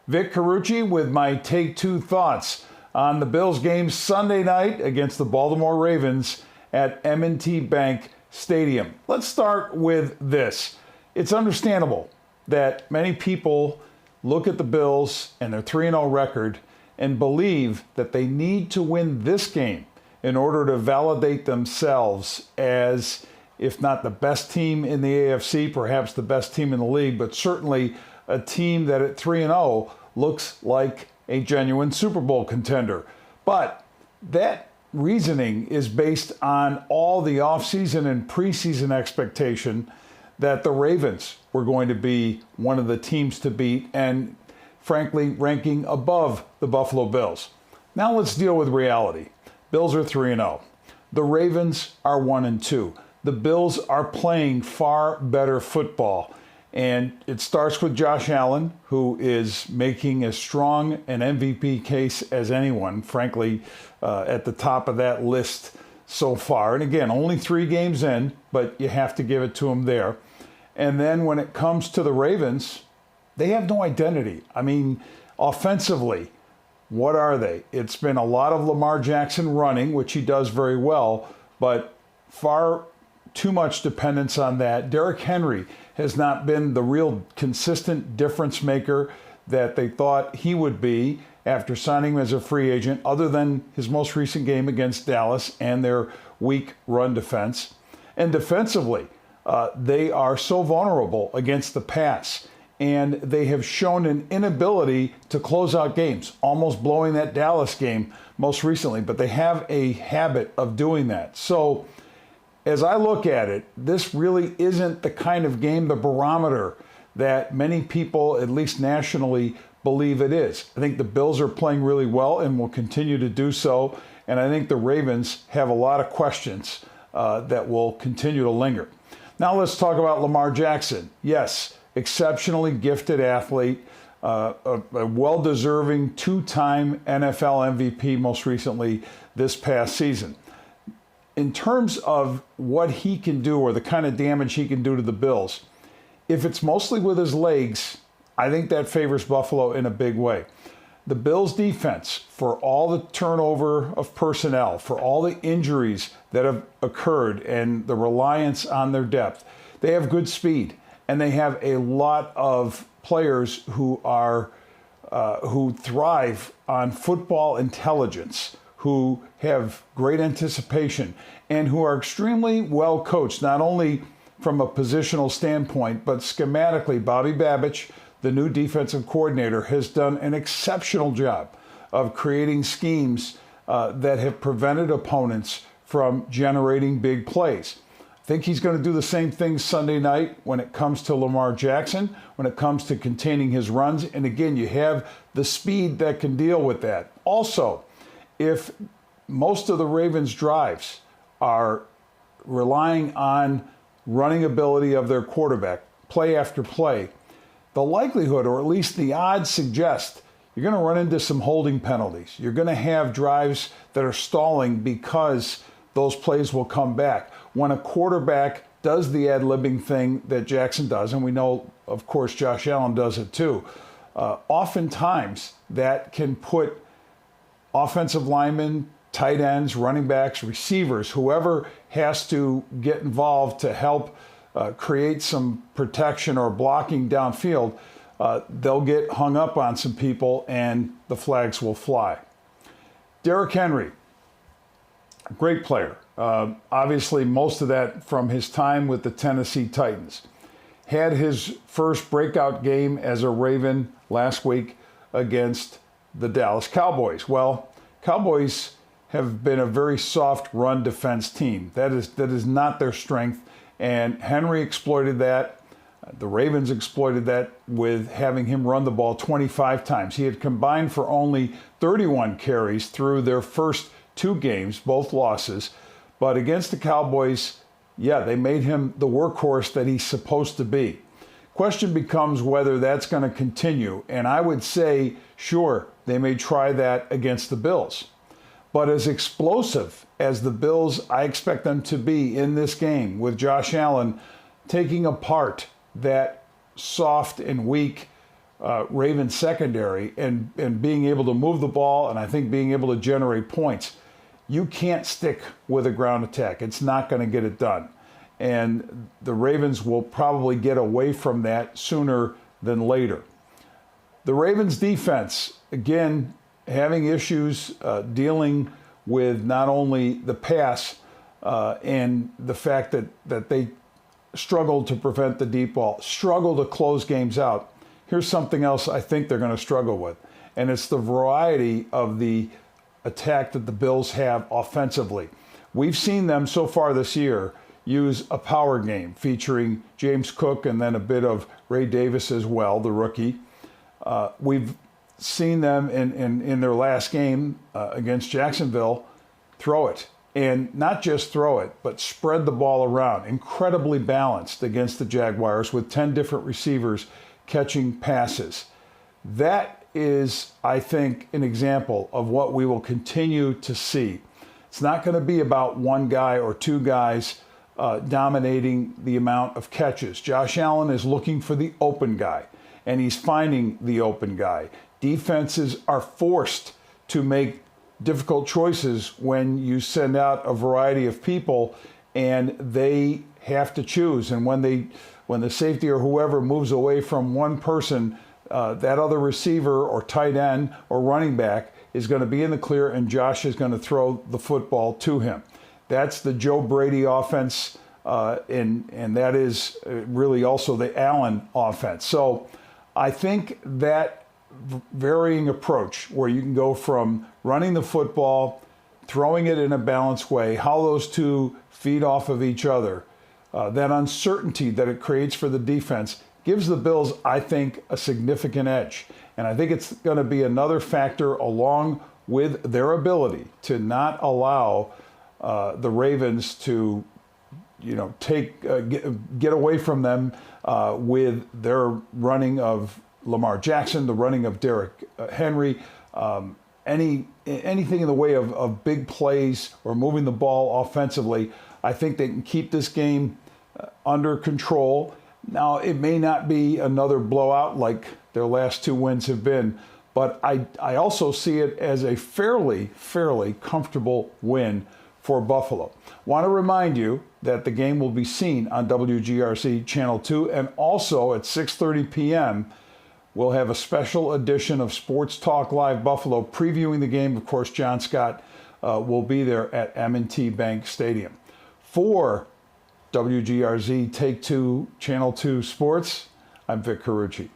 Vic Carucci with my Take Two thoughts on the Bills game Sunday night against the Baltimore Ravens at M&T Bank Stadium. Let's start with this. It's understandable that many people look at the Bills and their 3-0 record and believe that they need to win this game in order to validate themselves as, if not the best team in the AFC, perhaps the best team in the league, but certainly a team that at 3-0 looks like a genuine Super Bowl contender. But that reasoning is based on all the offseason and preseason expectation that the Ravens were going to be one of the teams to beat and, frankly, ranking above the Buffalo Bills. Now let's deal with reality. Bills are 3-0. The Ravens are 1-2. The Bills are playing far better football. And it starts with Josh Allen, who is making as strong an MVP case as anyone, frankly, at the top of that list so far. And again, only 3 games in, but you have to give it to him there. And then when it comes to the Ravens, they have no identity. I mean, offensively, what are they? It's been a lot of Lamar Jackson running, which he does very well, but far too much dependence on that. Derrick Henry has not been the real consistent difference maker that they thought he would be after signing him as a free agent, other than his most recent game against Dallas and their weak run defense. And defensively, they are so vulnerable against the pass, and they have shown an inability to close out games, almost blowing that Dallas game most recently, but they have a habit of doing that. So as I look at it, this really isn't the kind of game, the barometer that many people, at least nationally, believe it is. I think the Bills are playing really well and will continue to do so. And I think the Ravens have a lot of questions that will continue to linger. Now let's talk about Lamar Jackson. Yes, exceptionally gifted athlete, a well-deserving 2-time NFL MVP most recently this past season. In terms of what he can do or the kind of damage he can do to the Bills, if it's mostly with his legs, I think that favors Buffalo in a big way. The Bills' defense, for all the turnover of personnel, for all the injuries that have occurred and the reliance on their depth, they have good speed, and they have a lot of players who thrive on football intelligence, who have great anticipation, and who are extremely well coached, not only from a positional standpoint, but schematically. Bobby Babich, the new defensive coordinator, has done an exceptional job of creating schemes that have prevented opponents from generating big plays. I think he's going to do the same thing Sunday night when it comes to Lamar Jackson, when it comes to containing his runs. And again, you have the speed that can deal with that. Also, if most of the Ravens' drives are relying on running ability of their quarterback, play after play, the likelihood, or at least the odds, suggest you're going to run into some holding penalties. You're going to have drives that are stalling because those plays will come back. When a quarterback does the ad-libbing thing that Jackson does, and we know, of course, Josh Allen does it too, oftentimes that can put offensive linemen, tight ends, running backs, receivers, whoever has to get involved to help create some protection or blocking downfield, they'll get hung up on some people and the flags will fly. Derrick Henry, great player. Obviously, most of that from his time with the Tennessee Titans. Had his first breakout game as a Raven last week against the Dallas Cowboys. Well, Cowboys have been a very soft run defense team. That is not their strength, and Henry exploited that. The Ravens exploited that with having him run the ball 25 times. He had combined for only 31 carries through their first 2 games, both losses. But against the Cowboys, yeah, they made him the workhorse that he's supposed to be. Question becomes whether that's going to continue. And I would say, sure, they may try that against the Bills. But as explosive as the Bills, I expect them to be in this game, with Josh Allen taking apart that soft and weak Ravens secondary and being able to move the ball, and I think being able to generate points, you can't stick with a ground attack. It's not going to get it done. And the Ravens will probably get away from that sooner than later. The Ravens defense, again, having issues dealing with not only the pass and the fact that they struggle to prevent the deep ball, struggle to close games out. Here's something else I think they're going to struggle with, and it's the variety of the attack that the Bills have offensively. We've seen them so far this year use a power game featuring James Cook and then a bit of Ray Davis as well, the rookie. We've seen them in their last game against Jacksonville throw it. And not just throw it, but spread the ball around. Incredibly balanced against the Jaguars with 10 different receivers catching passes. That is, I think, an example of what we will continue to see. It's not going to be about one guy or two guys dominating the amount of catches. Josh Allen is looking for the open guy, and he's finding the open guy. Defenses are forced to make difficult choices when you send out a variety of people and they have to choose. And when the safety or whoever moves away from one person, that other receiver or tight end or running back is going to be in the clear, and Josh is going to throw the football to him. That's the Joe Brady offense, and that is really also the Allen offense. So I think that varying approach where you can go from running the football, throwing it in a balanced way, how those two feed off of each other, that uncertainty that it creates for the defense gives the Bills, I think, a significant edge. And I think it's going to be another factor along with their ability to not allow the Ravens to, get away from them with their running of Lamar Jackson, the running of Derrick Henry, anything in the way of big plays or moving the ball offensively. I think they can keep this game under control. Now, it may not be another blowout like their last two wins have been, but I also see it as a fairly comfortable win for Buffalo. Want to remind you that the game will be seen on WGRZ Channel 2, and also at 6:30 p.m., we'll have a special edition of Sports Talk Live Buffalo previewing the game. Of course, John Scott will be there at M&T Bank Stadium. For WGRZ Take 2 Channel 2 Sports, I'm Vic Carucci.